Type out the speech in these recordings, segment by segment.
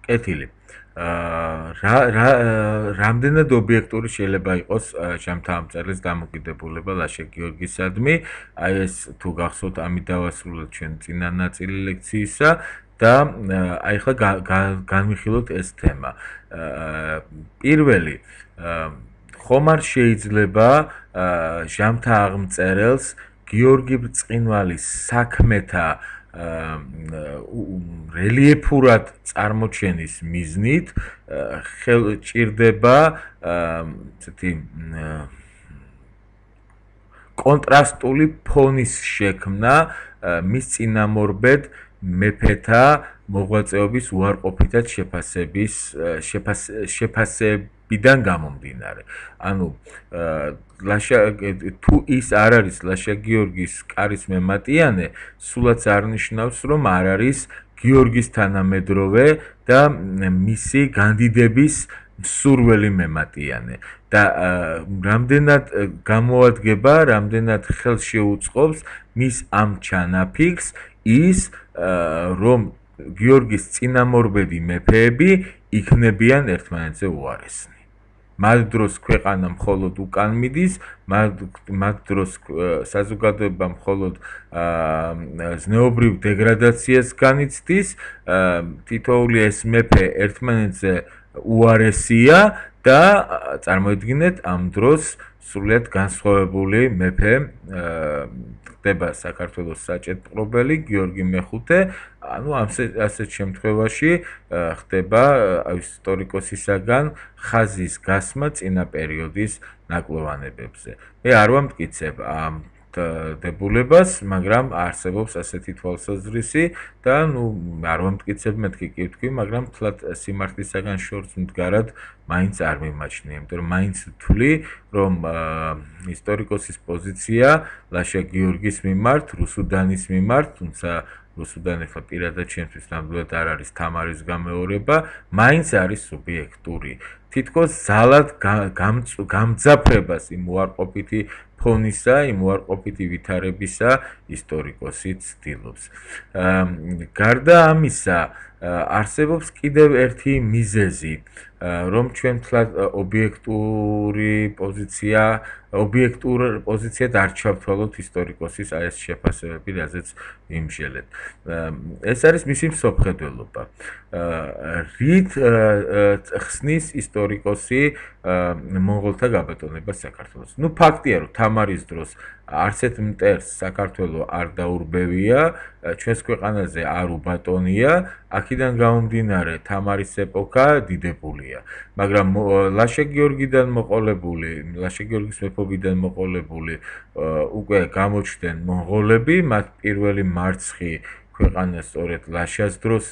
კეთილი. რამდენად ობიექტური შეიძლება იყოს ჟამთა ამწერლის დამოკიდებულება ლაშა გიორგისადმი, აი ეს თუ გახსოვთ, ამით დავასრულოთ ჩვენ წინა ნაწილი ლექციისა და აი ხა განვიხილოთ ეს თემა. პირველი, ხომ არ შეიძლება ჟამთა აღმწერელს გიორგი ბრწყინვალის საქმეთა რელიეფურად წარმოჩენის მიზნით ჭირდება ესეთი კონტრასტული ფონის შექმნა მის წინამორბედ მეფეთა მოღვაწეობის უარყოფითად შეფასებიდან გამომდინარე. ანუ თუ ის არ არის ლაშა გიორგის კარის მემატიანე, სულაც არ ნიშნავს, რომ არ არის გიორგის თანამედროვე და მისი განდიდების მსურველი მემატიანე. და რამდენად გამოადგება, რამდენად ხელს შეუწყობს მის ამ ჩანაფიქს ის, რომ გიორგის წინამორბედი მეფეები იქნებიან ერთმანეთზე უარესნი. მათ დროს ქვეყანა მხოლოდ უკან მიდის, მათ დროს საზოგადოება მხოლოდ ზნეობრივ დეგრადაციას განიცდის, თითოეული ეს მეფე ერთმანეთზე უარესია და წარმოიდგინეთ ამ დროს სრულიად განსხვავებული მეფე ხდება საქართველოს საჭედპყრობელი გიორგი მეხუთე, ანუ ასეთ შემთხვევაში ხდება ისტორიკოსისაგან ხაზის გასმა წინა პერიოდის ნაკლოვანებებზე. მე არ ვამტკიცებ ამ დებულებას, მაგრამ არსებობს ასეთი თვალსაზრისი და არ ვამტკიცებ მეთქი კი ვთქვი, მაგრამ თლად სიმართლისაგან შორს მდგარად მაინც არ მიმაჩნია, იმიტომ რომ მაინც ვთვლი, რომ ისტორიკოსის პოზიცია ლაშა გიორგის მიმართ, რუსუდანის მიმართ, თუმცა რუსუდანი ხა პირადად ჩემთვის ნამდვილად არ არის თამარის გამეორება, მაინც არის სუბიექტური. თითქოს ზალად გამძაფრებას იმ უარყოფითი ფონისა, იმ უარყოფითი ვითარებისა ისტორიკოსი ცდილობს. გარდა ამისა, არსებობს კიდევ ერთი მიზეზი, რომ ჩვენ თლად ობიექტურ პოზიციად არ ჩავთვალოთ ისტორიკოსის ეს შეფასებები, რაზეც ვიმსჯელეთ. ეს არის მისი მსოფლმხედველობა. რით ხსნის ისტორიკოსი მონღოლთა გაბატონებას საქართველოს? ფაქტია, რომ თამარის დროს არც ერთ მტერს საქართველო არ დაურბევია, ჩვენს ქვეყანაზე არ უბატონია, აქედან გამომდინარე თამარის ეპოქა დიდებულია. მაგრამ ლაშა გიორგიდან მოყოლებული, ლაშა გიორგის მეფობიდან მოყოლებული უკვე გამოჩნდნენ მონღოლები, მათ პირველი მარცხი ქვეყანას სწორედ ლაშას დროს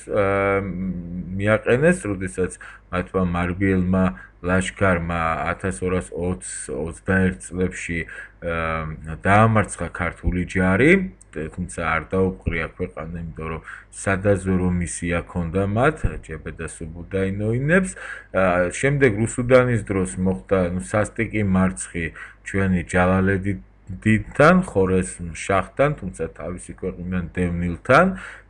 მიაყენეს, როდესაც მათმა მარბიელმა ლაშქარმა 1220-21 წლებში დაამარცხა ქართული ჯარი, თუმცა არ დაუპყრია ქვეყანა, იმიტომ რომ სადაზვერო მისია ჰქონდა მათ, ჯებედა სუბუდაინოინებს. შემდეგ რუსუდანის დროს მოხდა სასტიკი მარცხი ჩვენი ჯალალედინთან, ხორეზმ შაჰთან, თუმცა თავისი ქვეყნიდან დევნილთან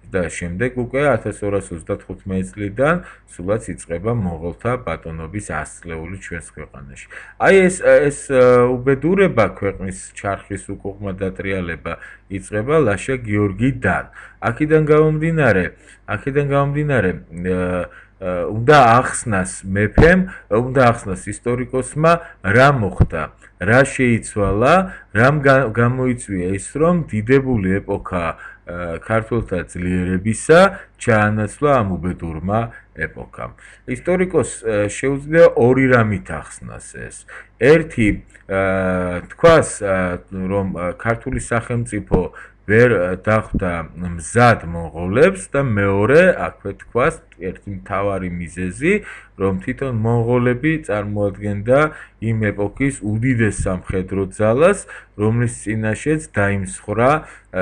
და შემდეგ უკვე 1235 წლიდან სულაც იწყება მონღოლთა ბატონობის 100 წლეული ჩვენს ქვეყანაში. აი ეს უბედურება ქვეყნის ჩარხის უკუღმა დატრიალება იწყება ლაშა გიორგიდან. აქედან გამომდინარე უნდა ახსნას მეფემ, უნდა ახსნას ისტორიკოსმა რა მოხდა, რა შეიცვალა, რამ გამოიწვია ის, რომ დიდებული ეპოქა ქართველთა ძლიერებისა ჩაანაცვლა ამ უბედურმა ეპოქამ. ისტორიკოსს შეუძლია ორი რამით ახსნას ეს. ერთი, თქვას, რომ ქართული სახელმწიფო ვერ დახვდა მზად მონღოლებს და მეორე, აქვე თქვას, ერთი მთავარი მიზეზი, რომ თვითონ მონღოლები წარმოადგენდა იმ ეპოქის უდიდეს სამხედრო ძალას, რომლის წინაშეც დაიმსხვრა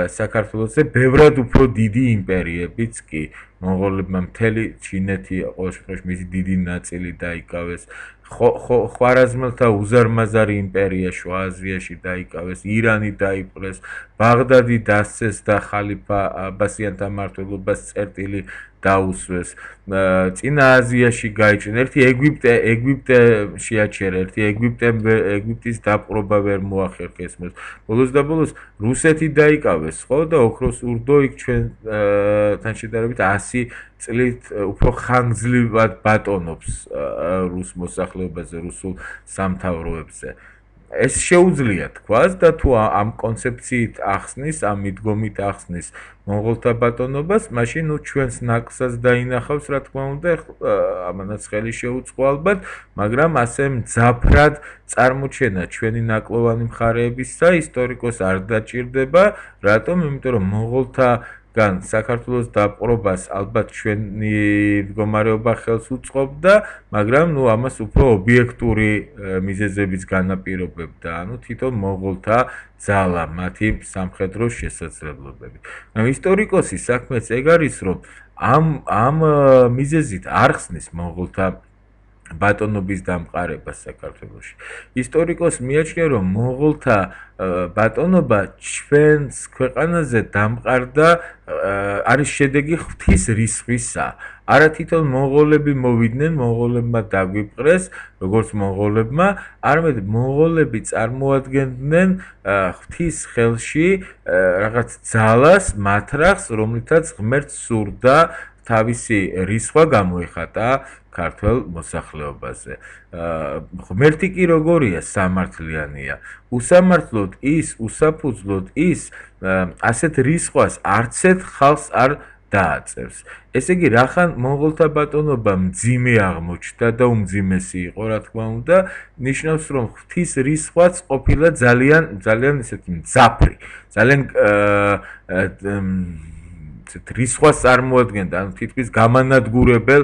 საქართველოზე ბევრად უფრო დიდი იმპერიებიც კი. მონღოლებმა მთელი ჩინეთი, ყოველ შემთხვევაში მისი დიდი ნაწილი დაიკავეს. ხვარაზმელთა უზარმაზარი იმპერია შუა აზიაში დაიკავეს, ირანი დაიპყრეს, ბაღდადი დასცეს და ხალიფა აბასიანთა მმართველობას წერტილი დაუსვეს, წინა აზიაში გაიჭრნენ, ერთი ეგვიპტე შეაჩერა, ერთი ეგვიპტის დაპყრობა ვერ მოახერხეს მას. ბოლოს და ბოლოს რუსეთი დაიკავეს, ხო და ოქროს ურდო იქ ჩვენთან შედარებით 100 წლით უფრო ხანგრძლივად ბატონობს რუს მოსახლეობაზე, რუსულ სამთავროებზე. ეს შეუძლია თქვას და თუ ამ კონცეფციით ახსნის, ამ მიდგომით ახსნის მონღოლთა ბატონობას, მაშინ ჩვენს ნაკსაც დაინახავს, რა თქმა უნდა, ამანაც ხელი შეუწყო ალბათ, მაგრამ ასე მძაფრად წარმოჩენა ჩვენი ნაკლოვანი მხარეებისა ისტორიკოს არ დაჭირდება, რატომ? იმიტომ რომ მონღოლთა გან საქართველოს დაპყრობას ალბათ ჩვენი მდგომარეობა ხელს უწყობდა, მაგრამ ამას უფრო ობიექტური მიზეზებიც განაპირობებდა, თვითონ მონღოლთა ძალა, მათი სამხედრო შესაძლებლობები. ისტორიკოსი საქმეც ეგ არის, რომ ამ მიზეზით არ ხსნის მონღოლთა ბატონობის დამყარებას საქართველოში. ისტორიკოს მიაჩნია, რომ მონღოლთა ბატონობა ჩვენს ქვეყანაზე დამყარდა არის შედეგი ღვთის რისხვისა. არა თვითონ მონღოლები მოვიდნენ, მონღოლებმა დაგვიპყრეს, როგორც მონღოლებმა, არამედ მონღოლები წარმოადგენდნენ ღვთის ხელში რაღაც ძალას, მათრახს, რომლითაც ღმერთს სურდა თავისი რისხვა გამოეხატა ქართველ მოსახლეობაზე. ღმერთი კი როგორია? სამართლიანია. უსამართლოდ ის, უსაფუძვლოდ ის, ასეთ რისხვას არცერთ ხალხს არ დააწევს. ესე იგი, რახან მონღოლთა ბატონობა მძიმე აღმოჩნდა და უმძიმესი იყო, რა თქმა უნდა, ნიშნავს, რომ ღვთის რისხვაც ყოფილა ძალიან ესეთი მძაფრი, ძალიან რისხვას წარმოადგენდა, ანუ თითქმის გამანადგურებელ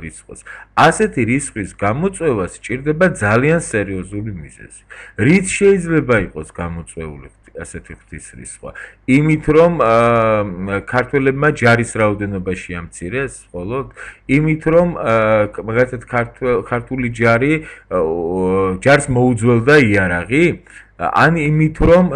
რისხვას. ასეთი რისხვის გამოწვევა სჭირდება ძალიან სერიოზული მიზეზი. რით შეიძლება იყოს გამოწვეული ასეთი ღვთის რისხვა? იმით, რომ ქართველებმა ჯარის რაოდენობა შეამცირეს, მხოლოდ იმით, რომ მაგალითად ქართული ჯარს მოუძველდა იარაღი, ან იმით, რომ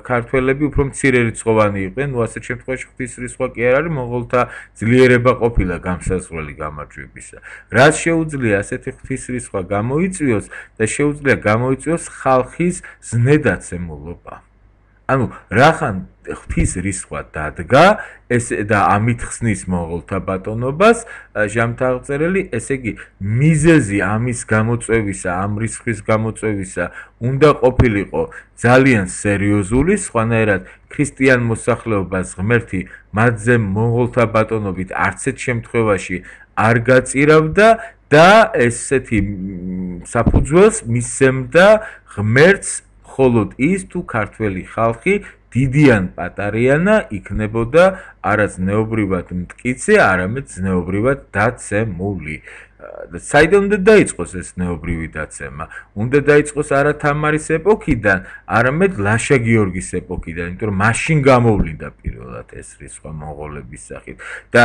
ქართველები უფრო მცირე რიცხოვანი იყვნენ, ასეთ შემთხვევაში ღვთის რისხვა კი არ არის, მონღოლთა ძლიერება ყოფილა გამსაზღვრელი გამარჯვებისა. რაც შეუძლია ასეთი ღვთის რისხვა გამოიწვიოს და შეუძლია გამოიწვიოს ხალხის ზნედაცემულობა. ანუ რახან ღვთის რისხვა დადგა, და ამით ხსნის მონღოლთა ბატონობას ჟამთაღწერელი, ესე იგი მიზეზი ამის გამოწვევისა, ამ რისხვის გამოწვევისა უნდა ყოფილიყო ძალიან სერიოზული, სხვანაირად ქრისტიან მოსახლეობას ღმერთი მათზე მონღოლთა ბატონობით არცერთ შემთხვევაში არ გაწირავდა და ესეთი საფუძველს მისცემდა ღმერთს, მხოლოდ ის თუ ქართველი ხალხი დიდიან პატარიანა იქნებოდა არა ზნეობრივად მტკიცე, არამედ ზნეობრივად დაცემული. საიდან უნდა დაიწყოს ეს ზნეობრივი დაცემა? უნდა დაიწყოს არა თამარის ეპოქიდან, არამედ ლაშა გიორგის ეპოქიდან, იმიტომ რომ მაშინ გამოვლინდა პირველად ეს რისხვა მონღოლების სახით. და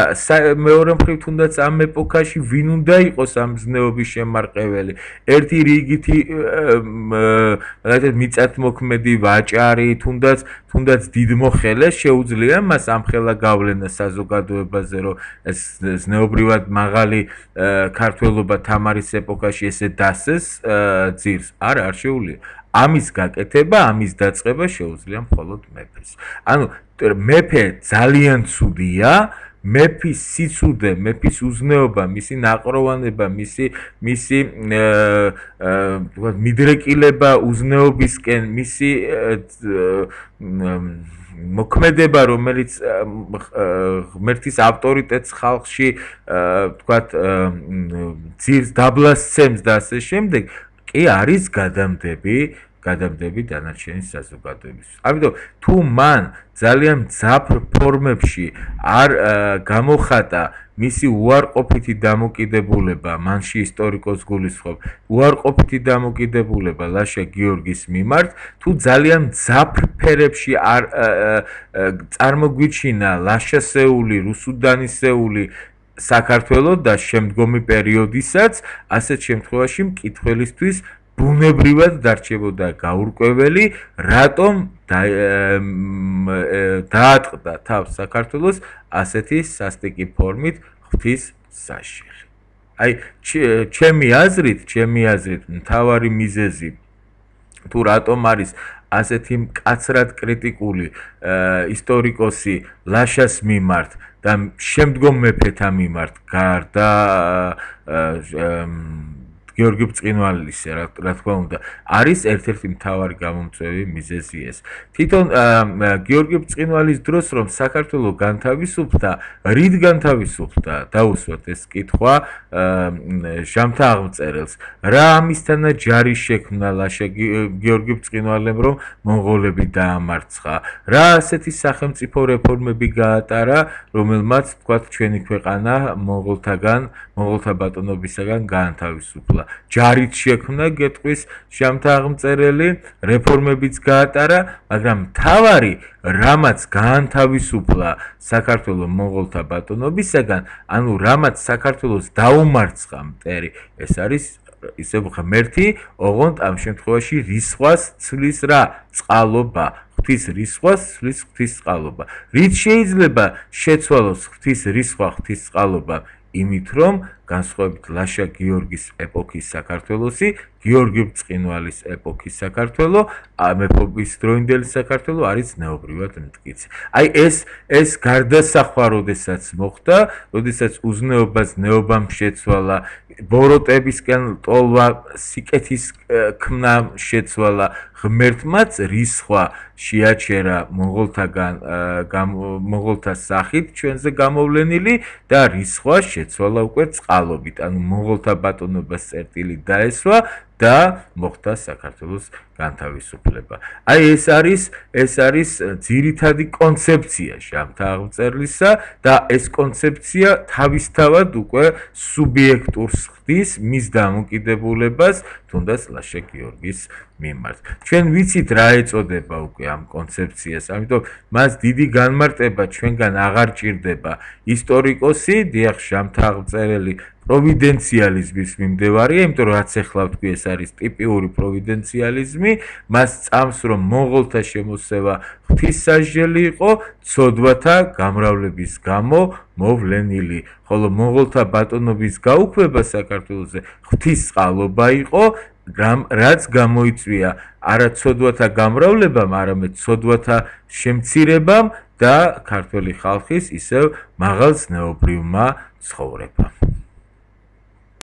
მეორე მხრივ თუნდაც ამ ეპოქაში ვინ უნდა იყოს ამ ზნეობის შემარყეველი? ერთი რიგითი მიწათმოქმედი ვაჭარი, თუნდაც დიდმოხელე შეუძლია მას ამხელა გავლენა საზოგადოებაზე, რომ ეს ზნეობრივად მაღალი ქართველობა თამარის ეპოქაში ესე დასეს ძირს. არ შეუძლია. ამის გაკეთება, ამის დაწყება შეუძლია მხოლოდ მეფეს. ანუ მეფე ძალიან ცუდია, მეფის სიცუდე, მეფის უზნეობა, მისი ნაყროვანება, მისი მიდრეკილება უზნეობისკენ, მისი მოქმედება, რომელიც ღმერთის ავტორიტეტს ხალხში, თქვათ, ძირს დაბლასცემს და ასე შემდეგ, კი არის გადამდები დანარჩენი საზოგადოებისთვის. ამიტომ თუ მან ძალიან მძაფრ ფორმებში არ გამოხატა მისი უარყოფითი დამოკიდებულება, მანში ისტორიკოს გულისხმობ, უარყოფითი დამოკიდებულება ლაშა გიორგის მიმართ, თუ ძალიან მძაფრ ფერებში არ წარმოგვიჩინა ლაშასეული, რუსუდანისეული საქართველოს და შემდგომი პერიოდისაც, ასეთ შემთხვევაში მკითხველისთვის ბუნებრივად დარჩებოდა გაურკვეველი, რატომ დაატყდა თავს საქართველოს ასეთი სასტიკი ფორმით ღვთისმსაჯელი. აი ჩემი აზრით მთავარი მიზეზი თუ რატომ არის ასეთი მკაცრად კრიტიკული ისტორიკოსი ლაშას მიმართ და შემდგომ მეფეთა მიმართ გარდა გიორგი ბრწყინვალისა, რა თქმა უნდა, არის ერთ-ერთი მთავარი გამომწვევი მიზეზი ეს. თვითონ გიორგი ბრწყინვალის დროს რომ საქართველოს განთავისუფლდა, რით განთავისუფლდა? დაუსვათ ეს კითხვა ჟამთა აღმწერელს. რა ამისთანა ჯარი შექმნა ლაშა გიორგი ბრწყინვალემ რომ მონღოლები დაამარცხა? რა ასეთი სახელმწიფო რეფორმები გაატარა, რომელმაც თქვათ ჩვენი ქვეყანა მონღოლთა ბატონობისაგან გაანთავისუფლა? ჯარით შექმნა გეტყვის ჟამთა აღმწერელი, რეფორმებიც გაატარა, მაგრამ მთავარი რამაც გაანთავისუფლა საქართველოს მონღოლთა ბატონობისაგან, ანუ რამაც საქართველოს დაუმარცხა მტერი, ეს არის ისევ ღმერთი, ოღონდ ამ შემთხვევაში რისხვას ცვლის რა? წყალობა. ღვთის რისხვას ცვლის ღვთის წყალობა. რით შეიძლება შეცვალოს ღვთის რისხვა, ღვთის წყალობა? იმით რომ განსხვავებით ლაშა გიორგის ეპოქის საქართველოსი, გიორგი ბრწყინვალის ეპოქის საქართველო, მეფობის დროინდელი საქართველო არის ზნეობრივად მტკიცე. აი ეს გარდასახვა როდესაც მოხდა, როდესაც უზნეობა ზნეობამ შეცვალა, ბოროტებისკენ ტოლვა სიკეთის ქმნა შეცვალა, ღმერთმაც რისხვა შეაჩერა მონღოლთა სახით ჩვენზე გამოვლენილი და რისხვა შეცვალა უკვე წყალობით, ანუ მონღოლთა ბატონობას წერტილი დაესვა და მოხდა საქართველოს განთავისუფლება. აი ეს არის ძირითადი კონცეფცია ჟამთა აღმწერლისა და ეს კონცეფცია თავისთავად უკვე სუბიექტურს ხდის მის დამოკიდებულებას თუნდაც ლაშა გიორგის მიმართ. ჩვენ ვიცით რა ეწოდება უკვე ამ კონცეფციას, ამიტომ მას დიდი განმარტება ჩვენგან აღარ ჭირდება. ისტორიკოსი, დიახ, ჟამთა აღმწერელი პროვიდენციალიზმის მიმდევარია, იმიტომ რომ რაც ახლა ვთქვი, ეს არის ტიპიური პროვიდენციალიზმი, მას წამს რომ მონღოლთა შემოსევა ღვთისმსაჯელი იყო, ცოდვათა გამრავლების გამო მოვლენილი, ხოლო მონღოლთა ბატონობის გაუქმება საქართველოზე ღვთის წყალობა იყო, რაც გამოიწვია არა ცოდვათა გამრავლებამ, არამედ ცოდვათა შემცირებამ და ქართველი ხალხის ისევ მაღალ ზნეობრივმა ცხოვრებამ.